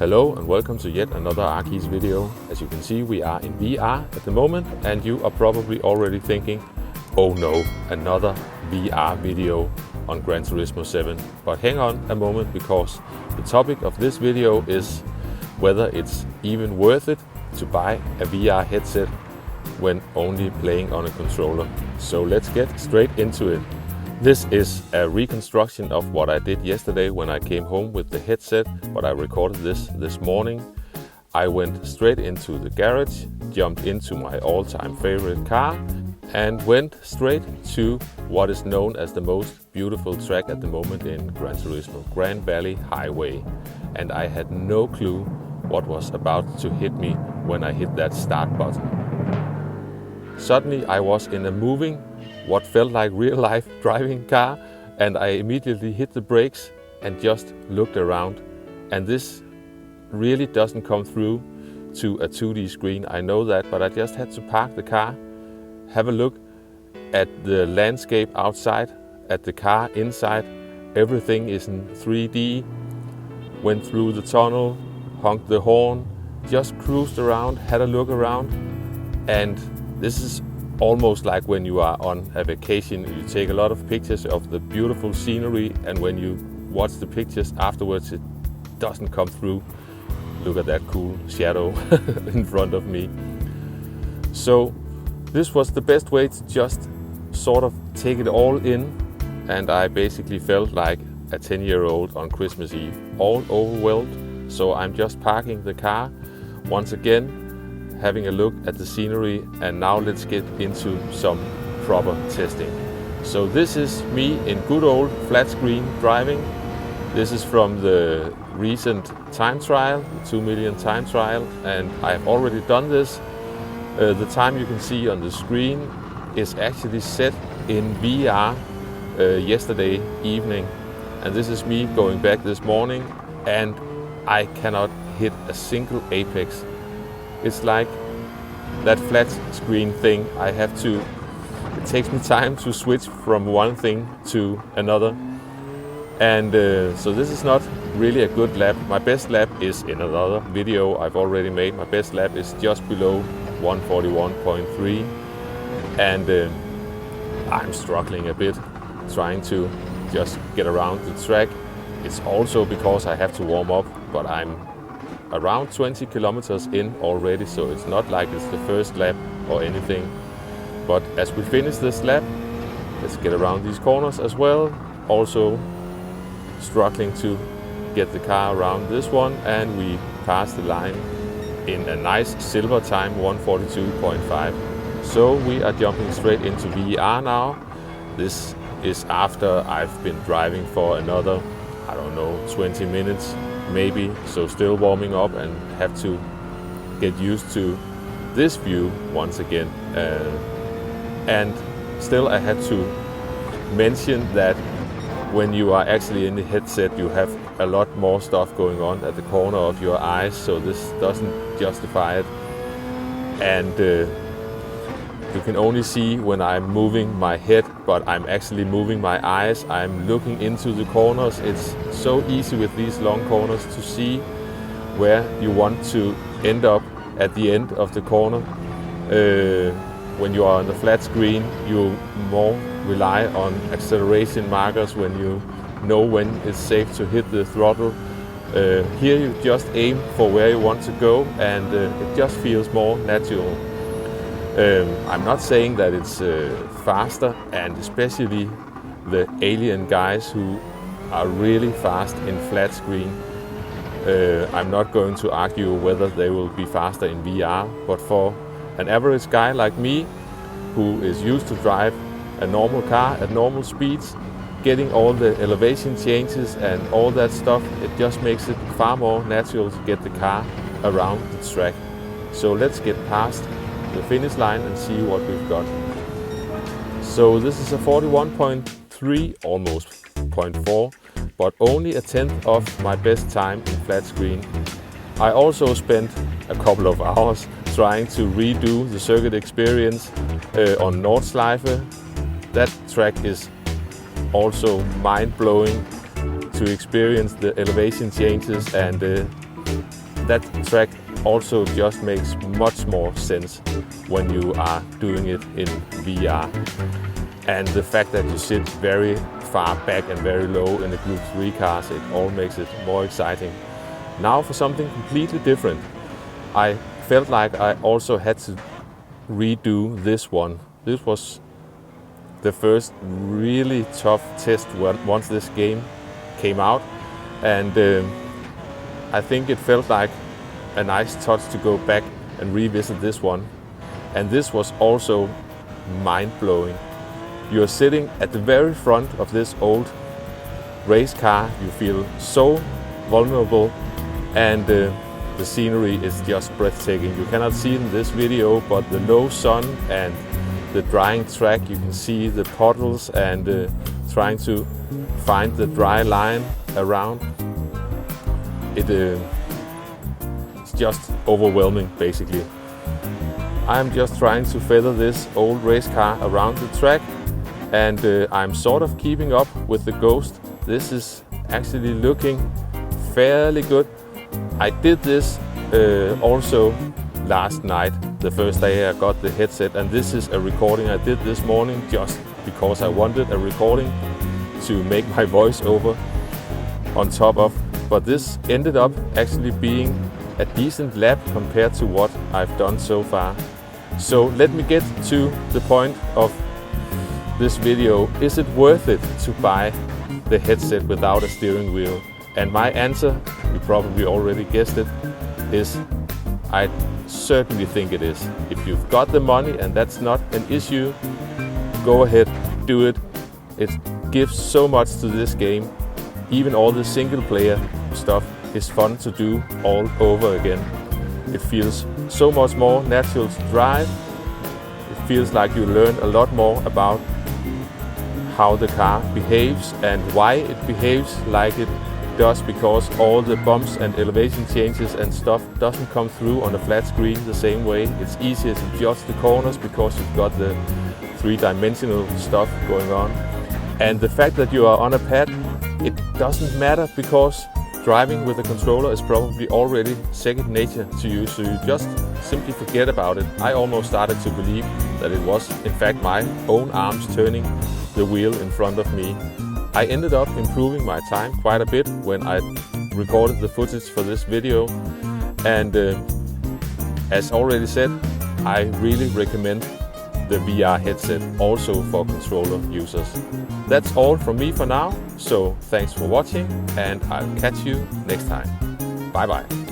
Hello and welcome to yet another Arkeys video. As you can see, we are in VR at the moment and you are probably already thinking, oh no, another VR video on Gran Turismo 7. But hang on a moment, because the topic of this video is whether it's even worth it to buy a VR headset when only playing on a controller. So let's get straight into it. This is a reconstruction of what I did yesterday when I came home with the headset, but I recorded this morning. I went straight into the garage, jumped into my all-time favorite car, and went straight to what is known as the most beautiful track at the moment in Gran Turismo, Gran Valley Highway. And I had no clue what was about to hit me when I hit that start button. Suddenly I was in a moving, what felt like real-life driving car, and I immediately hit the brakes and just looked around. And this really doesn't come through to a 2D screen, I know that, but I just had to park the car, have a look at the landscape outside, at the car inside. Everything is in 3D. Went through the tunnel, honked the horn, just cruised around, had a look around. And this is almost like when you are on a vacation. You take a lot of pictures of the beautiful scenery, and when you watch the pictures afterwards, it doesn't come through. Look at that cool shadow in front of me. So this was the best way to just sort of take it all in, and I basically felt like a 10-year-old on Christmas Eve, all overwhelmed. So I'm just parking the car once again, having a look at the scenery, and now let's get into some proper testing. So this is me in good old flat screen driving. This is from the recent time trial, the 2 million time trial, and I've already done this. The time you can see on the screen is actually set in VR yesterday evening, and this is me going back this morning, and I cannot hit a single apex. It's like that flat screen thing. It takes me time to switch from one thing to another. And so this is not really a good lap. My best lap is in another video I've already made. My best lap is just below 141.3. And I'm struggling a bit trying to just get around the track. It's also because I have to warm up, but I'm around 20 kilometers in already, so it's not like it's the first lap or anything. But as we finish this lap, let's get around these corners as well. Also struggling to get the car around this one, and we pass the line in a nice silver time, 142.5. So we are jumping straight into VR now. This is after I've been driving for another, I don't know, 20 minutes maybe, so still warming up and have to get used to this view once again. And still I had to mention that when you are actually in the headset, you have a lot more stuff going on at the corner of your eyes, so this doesn't justify it. And you can only see when I'm moving my head, but I'm actually moving my eyes. I'm looking into the corners. It's so easy with these long corners to see where you want to end up at the end of the corner. When you are on the flat screen, you more rely on acceleration markers when you know when it's safe to hit the throttle. Here you just aim for where you want to go, and it just feels more natural. I'm not saying that it's faster, and especially the alien guys who are really fast in flat screen. I'm not going to argue whether they will be faster in VR, but for an average guy like me, who is used to drive a normal car at normal speeds, getting all the elevation changes and all that stuff, it just makes it far more natural to get the car around the track. So let's get past the finish line and see what we've got. So this is a 41.3, almost 0.4, but only a tenth of my best time in flat screen. I also spent a couple of hours trying to redo the circuit experience on Nordschleife. That track is also mind-blowing to experience the elevation changes, and that track also just makes much more sense when you are doing it in VR. And the fact that you sit very far back and very low in the Group 3 cars, it all makes it more exciting. Now for something completely different. I felt like I also had to redo this one. This was the first really tough test once this game came out, and I think it felt like a nice touch to go back and revisit this one. And this was also mind-blowing. You're sitting at the very front of this old race car, you feel so vulnerable, and the scenery is just breathtaking. You cannot see it in this video, but the low sun and the drying track, you can see the puddles and trying to find the dry line around. It's just overwhelming, basically. I'm just trying to feather this old race car around the track, and I'm sort of keeping up with the Ghost. This is actually looking fairly good. I did this also last night, the first day I got the headset, and this is a recording I did this morning just because I wanted a recording to make my voice over on top of. But this ended up actually being a decent lap compared to what I've done so far. So let me get to the point of this video. Is it worth it to buy the headset without a steering wheel? And my answer, you probably already guessed it, is I certainly think it is. If you've got the money and that's not an issue, go ahead, do it. It gives so much to this game. Even all the single player stuff is fun to do all over again. It feels so much more natural to drive. It feels like you learn a lot more about how the car behaves and why it behaves like it does, because all the bumps and elevation changes and stuff doesn't come through on a flat screen the same way. It's easier to judge the corners because you've got the three-dimensional stuff going on. And the fact that you are on a pad, it doesn't matter because driving with a controller is probably already second nature to you, so you just simply forget about it. I almost started to believe that it was in fact my own arms turning the wheel in front of me. I ended up improving my time quite a bit when I recorded the footage for this video, and as already said, I really recommend the VR headset also for controller users. That's all from me for now, so thanks for watching and I'll catch you next time. Bye bye.